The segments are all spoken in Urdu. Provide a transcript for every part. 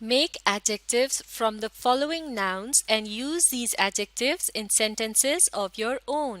Make adjectives from the following nouns and use these adjectives in sentences of your own.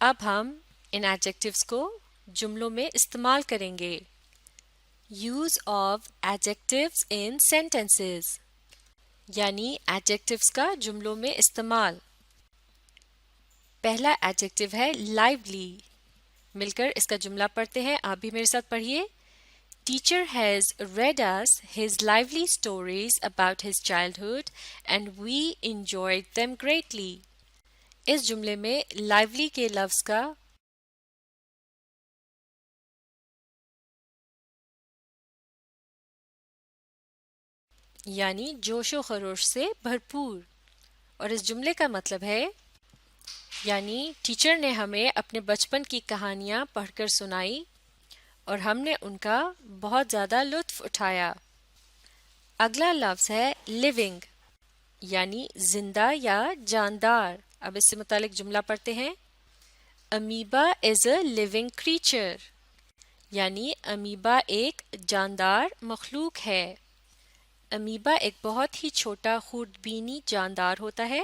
اب ہم ان ایڈجیکٹیوز کو جملوں میں استعمال کریں گے. یوز آف ایڈجیکٹیوز ان سینٹینسز یعنی ایڈجیکٹیوز کا جملوں میں استعمال. پہلا ایڈجیکٹیو ہے lively. مل کر اس کا جملہ پڑھتے ہیں. آپ بھی میرے ساتھ پڑھیے. Teacher has read us his lively stories about his childhood and we enjoyed them greatly. اس جملے میں lively کے لفظ کا یعنی جوش و خروش سے بھرپور، اور اس جملے کا مطلب ہے یعنی ٹیچر نے ہمیں اپنے بچپن کی کہانیاں پڑھ کر سنائی اور ہم نے ان کا بہت زیادہ لطف اٹھایا. اگلا لفظ ہے living یعنی زندہ یا جاندار. اب اس سے متعلق جملہ پڑھتے ہیں. امیبا از اے living creature یعنی امیبا ایک جاندار مخلوق ہے. امیبا ایک بہت ہی چھوٹا خوردبینی جاندار ہوتا ہے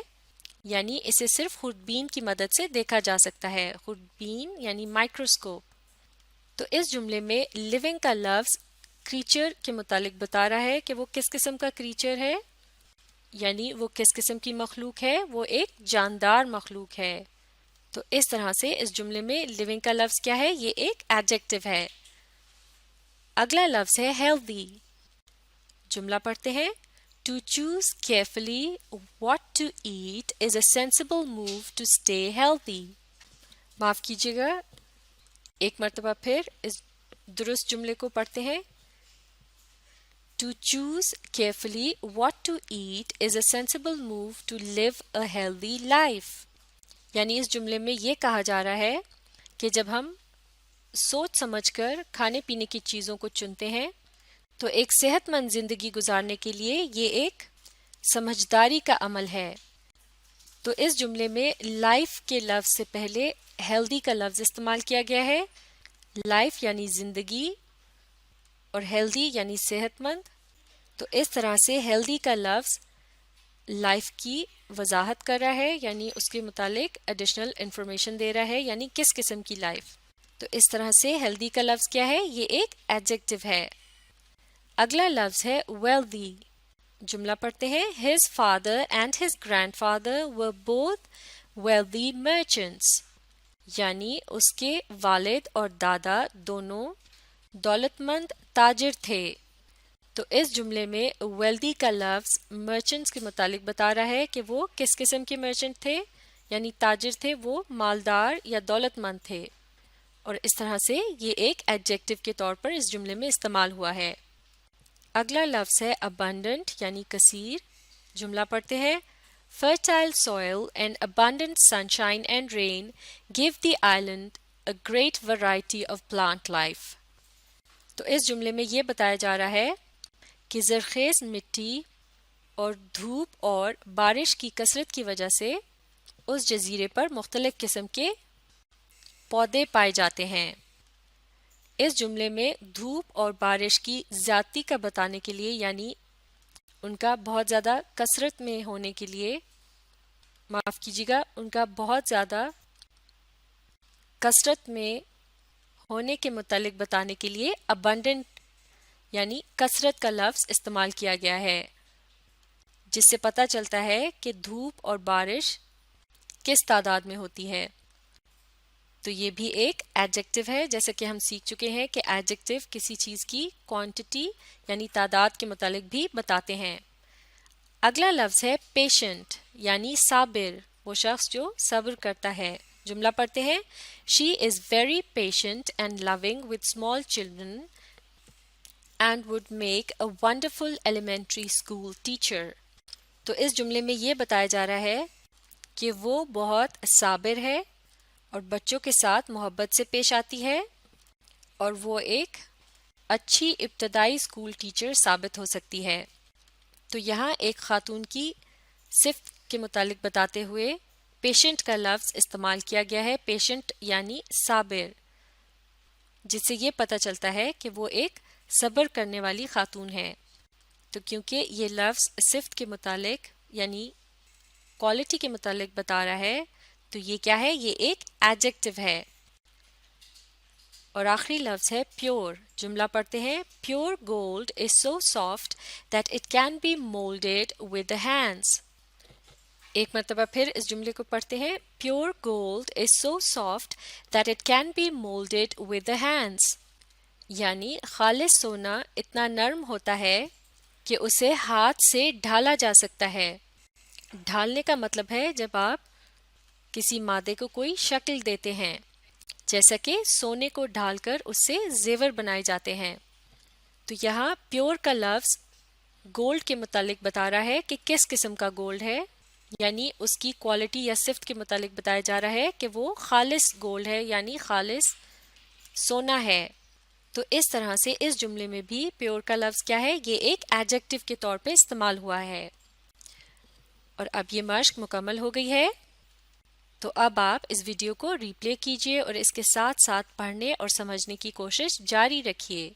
یعنی اسے صرف خوردبین کی مدد سے دیکھا جا سکتا ہے. خوردبین یعنی مائکروسکوپ. تو اس جملے میں لیونگ کا لفظ کریچر کے متعلق بتا رہا ہے کہ وہ کس قسم کا کریچر ہے یعنی وہ کس قسم کی مخلوق ہے. وہ ایک جاندار مخلوق ہے. تو اس طرح سے اس جملے میں لیونگ کا لفظ کیا ہے؟ یہ ایک ایڈجیکٹو ہے. اگلا لفظ ہے healthy. جملہ پڑھتے ہیں. To choose carefully what to eat is a sensible move to stay healthy. معاف کیجیے گا، ایک مرتبہ پھر اس درست جملے کو پڑھتے ہیں. To choose carefully what to eat is a sensible move to live a healthy life. یعنی اس جملے میں یہ کہا جا رہا ہے کہ جب ہم سوچ سمجھ کر کھانے پینے کی چیزوں کو چنتے ہیں تو ایک صحت مند زندگی گزارنے کے لیے یہ ایک سمجھداری کا عمل ہے. تو اس جملے میں لائف کے لفظ سے پہلے ہیلدی کا لفظ استعمال کیا گیا ہے. لائف یعنی زندگی اور ہیلدی یعنی صحت مند. تو اس طرح سے ہیلدی کا لفظ لائف کی وضاحت کر رہا ہے یعنی اس کے متعلق ایڈیشنل انفارمیشن دے رہا ہے یعنی کس قسم کی لائف. تو اس طرح سے ہیلدی کا لفظ کیا ہے؟ یہ ایک ایڈجیکٹو ہے. اگلا لفظ ہے wealthy. جملہ پڑھتے ہیں. His father and his grandfather were both wealthy merchants. یعنی اس کے والد اور دادا دونوں دولت مند تاجر تھے. تو اس جملے میں wealthy کا لفظ merchants کے متعلق بتا رہا ہے کہ وہ کس قسم کے مرچنٹ تھے یعنی تاجر تھے، وہ مالدار یا دولت مند تھے. اور اس طرح سے یہ ایک ایڈجیکٹو کے طور پر اس جملے میں استعمال ہوا ہے. اگلا لفظ ہے abundant یعنی کثیر. جملہ پڑھتے ہیں. Fertile soil and abundant sunshine and rain give the island a great variety of plant life. تو اس جملے میں یہ بتایا جا رہا ہے کہ زرخیز مٹی اور دھوپ اور بارش کی کثرت کی وجہ سے اس جزیرے پر مختلف قسم کے پودے پائے جاتے ہیں. اس جملے میں دھوپ اور بارش کی زیادتی کا بتانے کے لیے یعنی ان کا بہت زیادہ کثرت میں ہونے کے لیے، معاف کیجیے گا، ان کا بہت زیادہ کثرت میں ہونے کے متعلق بتانے کے لیے abundant یعنی کثرت کا لفظ استعمال کیا گیا ہے، جس سے پتہ چلتا ہے کہ دھوپ اور بارش کس تعداد میں ہوتی ہے. تو یہ بھی ایک ایڈجیکٹو ہے. جیسے کہ ہم سیکھ چکے ہیں کہ ایڈجیکٹو کسی چیز کی کوانٹٹی یعنی تعداد کے متعلق بھی بتاتے ہیں. اگلا لفظ ہے پیشنٹ یعنی صابر، وہ شخص جو صبر کرتا ہے. جملہ پڑھتے ہیں. She is very patient and loving with small children and would make a wonderful elementary school teacher. تو اس جملے میں یہ بتایا جا رہا ہے کہ وہ بہت صابر ہے اور بچوں کے ساتھ محبت سے پیش آتی ہے اور وہ ایک اچھی ابتدائی اسکول ٹیچر ثابت ہو سکتی ہے. تو یہاں ایک خاتون کی صفت کے متعلق بتاتے ہوئے پیشنٹ کا لفظ استعمال کیا گیا ہے. پیشنٹ یعنی صابر، جس سے یہ پتہ چلتا ہے کہ وہ ایک صبر کرنے والی خاتون ہے. تو کیونکہ یہ لفظ صفت کے متعلق یعنی کوالٹی کے متعلق بتا رہا ہے تو یہ کیا ہے؟ یہ ایک ایڈجیکٹو ہے. اور آخری لفظ ہے پیور. جملہ پڑھتے ہیں. Pure gold is so soft that it can be moulded with the hands. ایک مرتبہ پھر اس جملے کو پڑھتے ہیں. Pure gold is so soft that it can be moulded with the hands. یعنی خالص سونا اتنا نرم ہوتا ہے کہ اسے ہاتھ سے ڈھالا جا سکتا ہے. ڈھالنے کا مطلب ہے جب آپ کسی مادے کو کوئی شکل دیتے ہیں، جیسا کہ سونے کو ڈھال کر اس سے زیور بنائے جاتے ہیں. تو یہاں پیور کا لفظ گولڈ کے متعلق بتا رہا ہے کہ کس قسم کا گولڈ ہے، یعنی اس کی کوالٹی یا صفت کے متعلق بتایا جا رہا ہے کہ وہ خالص گولڈ ہے، یعنی خالص سونا ہے. تو اس طرح سے اس جملے میں بھی پیور کا لفظ کیا ہے؟ یہ ایک ایڈجیکٹو کے طور پہ استعمال ہوا ہے. اور اب یہ مشق مکمل ہو گئی ہے. تو اب آپ اس ویڈیو کو ری پلے کیجئے اور اس کے ساتھ ساتھ پڑھنے اور سمجھنے کی کوشش جاری رکھیے.